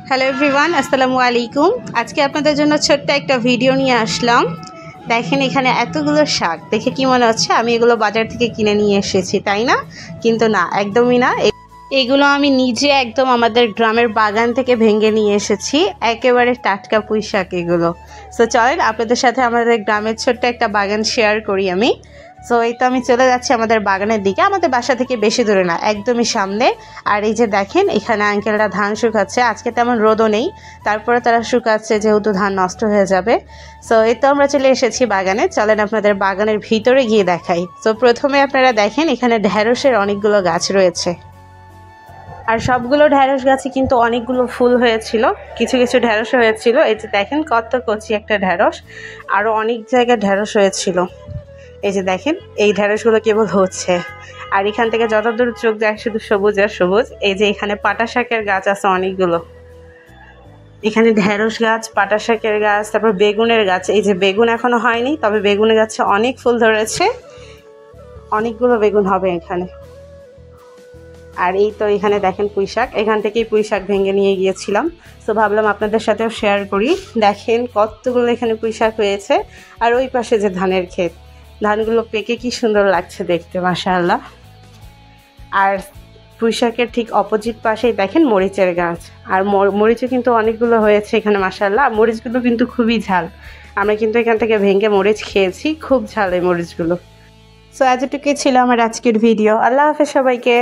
Hello everyone, আসসালামু আলাইকুম। আজকে আপনাদের জন্য ছোট্ট একটা ভিডিও নিয়ে আসলাম। দেখেন এখানে এতগুলো শাক, দেখে কি মনে হচ্ছে আমি এগুলো বাজার থেকে কিনে নিয়ে এসেছি, তাই না? কিন্তু না, একদমই না। এগুলো আমি নিজে একদম আমাদের গ্রামের বাগান থেকে ভেঙে নিয়ে এসেছি, একেবারে টাটকা পুঁই শাক এগুলো। সো চলেন আপনাদের সাথে আমাদের গ্রামের ছোট্ট একটা বাগান শেয়ার করি আমি। সো এই তো আমি চলে যাচ্ছি আমাদের বাগানের দিকে। আমাদের বাসা থেকে বেশি দূরে না, একদমই সামনে। আর এই যে দেখেন এখানে আঙ্কেলরা ধান শুকাচ্ছে, আজকে তেমন রোদও নেই, তারপরে তারা শুকাচ্ছে যেহেতু ধান নষ্ট হয়ে যাবে। সো এই তো আমরা চলে এসেছি বাগানে। চলেন আপনাদের বাগানের ভিতরে গিয়ে দেখাই। সো প্রথমে আপনারা দেখেন এখানে ঢেঁড়সের অনেকগুলো গাছ রয়েছে, আর সবগুলো ঢেঁড়স গাছে কিন্তু অনেকগুলো ফুল হয়েছিল, কিছু কিছু ঢেঁড়স হয়েছিল। এই যে দেখেন কত কচি একটা ঢেঁড়স, আরও অনেক জায়গায় ঢেঁড়স হয়েছিল। এই যে দেখেন এই ঢেঁড়সগুলো কেবল হচ্ছে, আর এখান থেকে যতদূর চোখ যায় শুধু সবুজ আর সবুজ। এই যে এখানে পাটা শাকের গাছ আছে অনেকগুলো, এখানে ঢেঁড়স গাছ, পাটা শাকের গাছ, তারপর বেগুনের গাছ। এই যে বেগুন এখনো হয়নি, তবে বেগুনের গাছে অনেক ফুল ধরেছে, অনেকগুলো বেগুন হবে এখানে। আর এই তো এখানে দেখেন পুঁই শাক, এখান থেকেই পুঁই শাক ভেঙে নিয়ে গিয়েছিলাম। তো ভাবলাম আপনাদের সাথেও শেয়ার করি। দেখেন কতগুলো এখানে পুঁই শাক হয়েছে। আর ওই পাশে যে ধানের ক্ষেত, ধানগুলো পেকে কি সুন্দর লাগছে দেখতে, মাশাআল্লাহ। আর পুঁই শাকের ঠিক অপোজিট পাশেই দেখেন মরিচের গাছ, আর মরিচও কিন্তু অনেকগুলো হয়েছে এখানে, মাশাআল্লাহ। আর মরিচগুলো কিন্তু খুবই ঝাল, আমরা কিন্তু এখান থেকে ভেঙে মরিচ খেয়েছি, খুব ঝাল এই মরিচগুলো। সো এতটুকুই ছিল আমার আজকের ভিডিও। আল্লাহ হাফেজ সবাইকে।